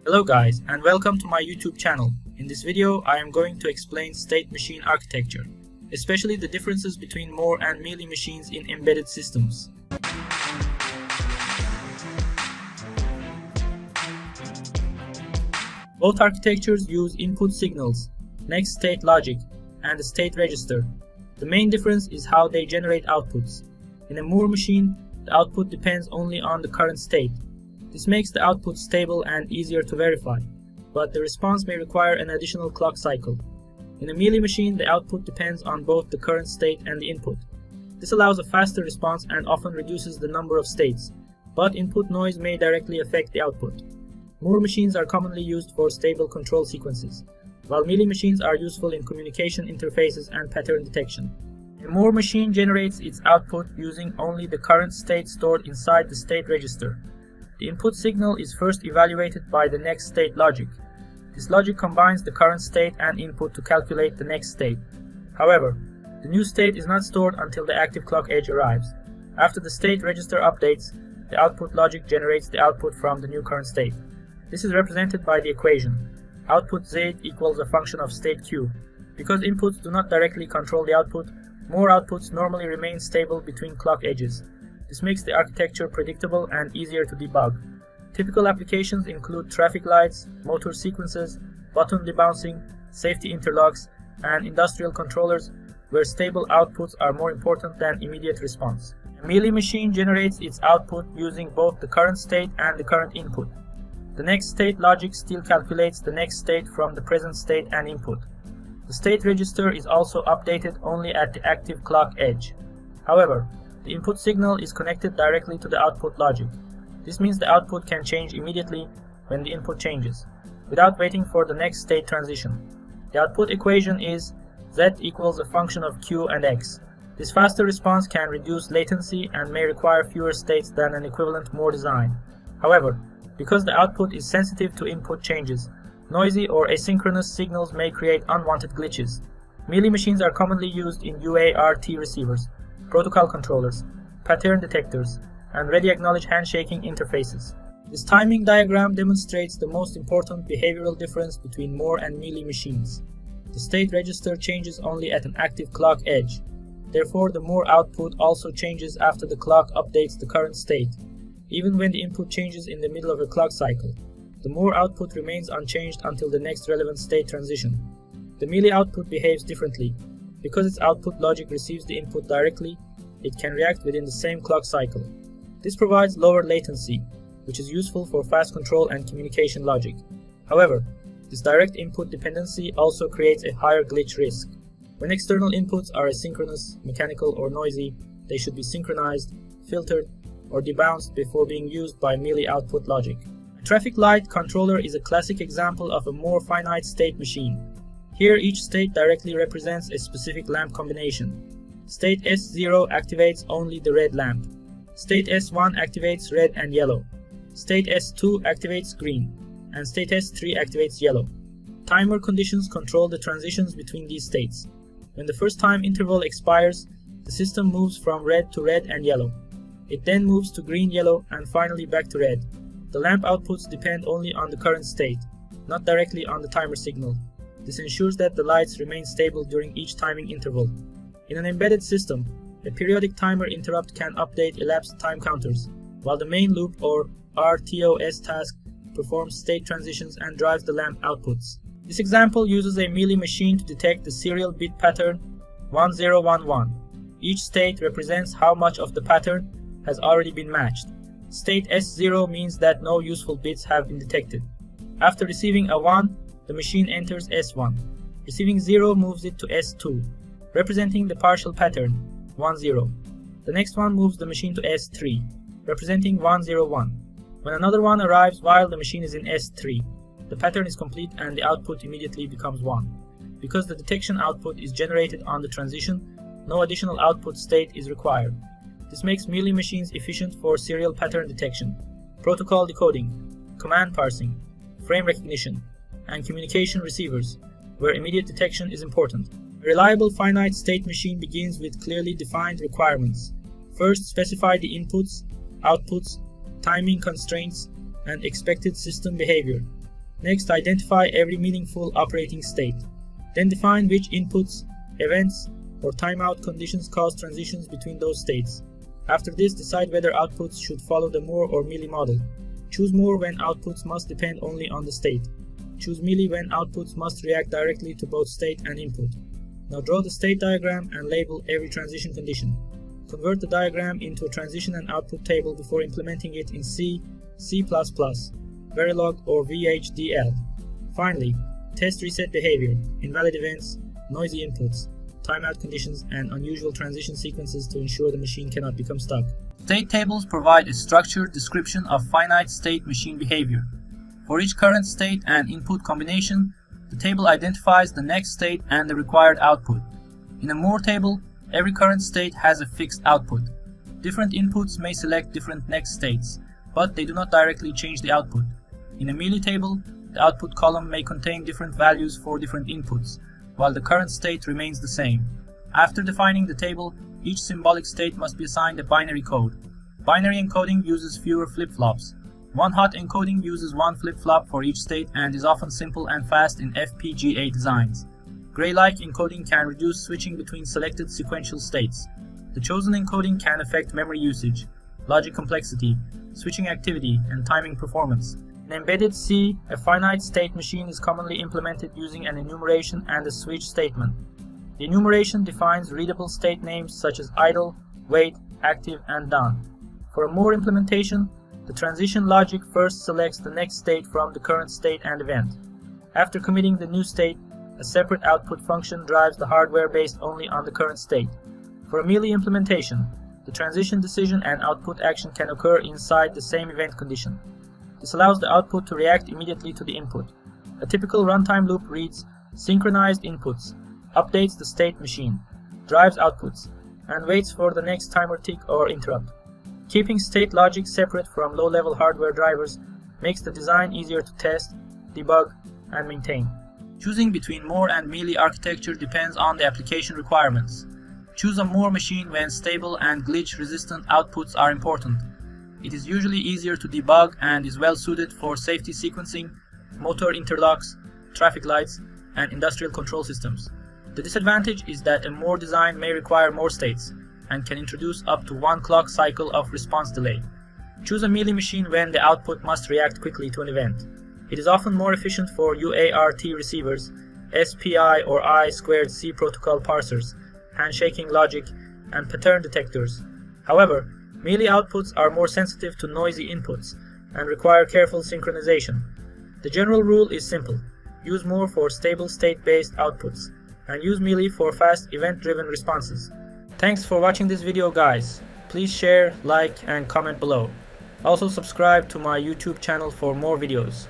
Hello guys, and welcome to my YouTube channel. In this video, I am going to explain state machine architecture, especially the differences between Moore and Mealy machines in embedded systems. Both architectures use input signals, next state logic, and a state register. The main difference is how they generate outputs. In a Moore machine, the output depends only on the current state. This makes the output stable and easier to verify, but the response may require an additional clock cycle. In a Mealy machine, the output depends on both the current state and the input. This allows a faster response and often reduces the number of states, but input noise may directly affect the output. Moore machines are commonly used for stable control sequences, while Mealy machines are useful in communication interfaces and pattern detection. A Moore machine generates its output using only the current state stored inside the state register. The input signal is first evaluated by the next state logic. This logic combines the current state and input to calculate the next state. However, the new state is not stored until the active clock edge arrives. After the state register updates, the output logic generates the output from the new current state. This is represented by the equation. Output Z equals a function of state Q. Because inputs do not directly control the output, Moore outputs normally remain stable between clock edges. This makes the architecture predictable and easier to debug. Typical applications include traffic lights, motor sequences, button debouncing, safety interlocks, and industrial controllers where stable outputs are more important than immediate response. A Mealy machine generates its output using both the current state and the current input. The next state logic still calculates the next state from the present state and input. The state register is also updated only at the active clock edge. However, the input signal is connected directly to the output logic. This means the output can change immediately when the input changes, without waiting for the next state transition. The output equation is Z equals a function of Q and X. This faster response can reduce latency and may require fewer states than an equivalent Moore design. However, because the output is sensitive to input changes, noisy or asynchronous signals may create unwanted glitches. Mealy machines are commonly used in UART receivers, protocol controllers, pattern detectors, and ready acknowledge handshaking interfaces. This timing diagram demonstrates the most important behavioral difference between Moore and Mealy machines. The state register changes only at an active clock edge. Therefore, the Moore output also changes after the clock updates the current state, even when the input changes in the middle of a clock cycle. The Moore output remains unchanged until the next relevant state transition. The Mealy output behaves differently. Because its output logic receives the input directly, it can react within the same clock cycle. This provides lower latency, which is useful for fast control and communication logic. However, this direct input dependency also creates a higher glitch risk. When external inputs are asynchronous, mechanical, or noisy, they should be synchronized, filtered, or debounced before being used by Mealy output logic. A traffic light controller is a classic example of a Moore finite state machine. Here, each state directly represents a specific lamp combination. State S0 activates only the red lamp. State S1 activates red and yellow. State S2 activates green, and State S3 activates yellow. Timer conditions control the transitions between these states. When the first time interval expires, the system moves from red to red and yellow. It then moves to green, yellow, and finally back to red. The lamp outputs depend only on the current state, not directly on the timer signal. This ensures that the lights remain stable during each timing interval. In an embedded system, a periodic timer interrupt can update elapsed time counters, while the main loop or RTOS task performs state transitions and drives the lamp outputs. This example uses a Mealy machine to detect the serial bit pattern 1011. Each state represents how much of the pattern has already been matched. State S0 means that no useful bits have been detected. After receiving a 1, the machine enters S1. Receiving 0 moves it to S2, representing the partial pattern 10. The next one moves the machine to S3, representing 101. When another one arrives while the machine is in S3, the pattern is complete and the output immediately becomes 1. Because the detection output is generated on the transition, no additional output state is required. This makes Mealy machines efficient for serial pattern detection, protocol decoding, command parsing, frame recognition, and communication receivers, where immediate detection is important. A reliable finite state machine begins with clearly defined requirements. First, specify the inputs, outputs, timing constraints, and expected system behavior. Next, identify every meaningful operating state. Then define which inputs, events, or timeout conditions cause transitions between those states. After this, decide whether outputs should follow the Moore or Mealy model. Choose Moore when outputs must depend only on the state. Choose Mealy when outputs must react directly to both state and input. Now draw the state diagram and label every transition condition. Convert the diagram into a transition and output table before implementing it in C, C++, Verilog, or VHDL. Finally, test reset behavior, invalid events, noisy inputs, timeout conditions, and unusual transition sequences to ensure the machine cannot become stuck. State tables provide a structured description of finite state machine behavior. For each current state and input combination, the table identifies the next state and the required output. In a Moore table, every current state has a fixed output. Different inputs may select different next states, but they do not directly change the output. In a Mealy table, the output column may contain different values for different inputs, while the current state remains the same. After defining the table, each symbolic state must be assigned a binary code. Binary encoding uses fewer flip-flops. One hot encoding uses one flip-flop for each state and is often simple and fast in FPGA designs. Gray-like encoding can reduce switching between selected sequential states. The chosen encoding can affect memory usage, logic complexity, switching activity, and timing performance. In embedded C, a finite state machine is commonly implemented using an enumeration and a switch statement. The enumeration defines readable state names such as idle, wait, active, and done. For a Moore implementation, the transition logic first selects the next state from the current state and event. After committing the new state, a separate output function drives the hardware based only on the current state. For a Mealy implementation, the transition decision and output action can occur inside the same event condition. This allows the output to react immediately to the input. A typical runtime loop reads synchronized inputs, updates the state machine, drives outputs, and waits for the next timer tick or interrupt. Keeping state logic separate from low-level hardware drivers makes the design easier to test, debug, and maintain. Choosing between Moore and Mealy architecture depends on the application requirements. Choose a Moore machine when stable and glitch-resistant outputs are important. It is usually easier to debug and is well suited for safety sequencing, motor interlocks, traffic lights, and industrial control systems. The disadvantage is that a Moore design may require more states and can introduce up to one clock cycle of response delay. Choose a Mealy machine when the output must react quickly to an event. It is often more efficient for UART receivers, SPI or I2C protocol parsers, handshaking logic, and pattern detectors. However, Mealy outputs are more sensitive to noisy inputs and require careful synchronization. The general rule is simple: use Moore for stable state-based outputs, and use Mealy for fast event-driven responses. Thanks for watching this video, guys. Please share, like, and comment below. Also subscribe to my YouTube channel for more videos.